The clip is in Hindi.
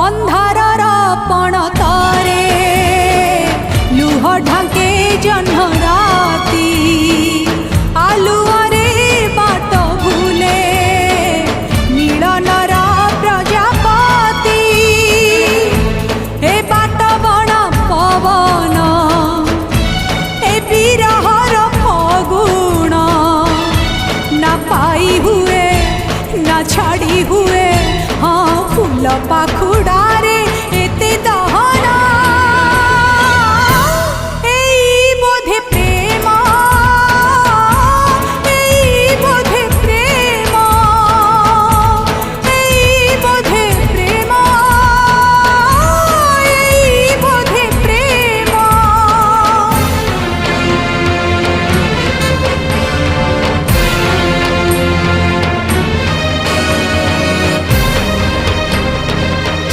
अंधारर पणतरे लुह ढाके जह्न राती आलुआरे बाट भूले मिलनर प्रजापति ए बाट बण पवन ए विरहर फगुण ना पाई हुए ना छाड़ी हुए हाँ फूल पाखुड़ारे एते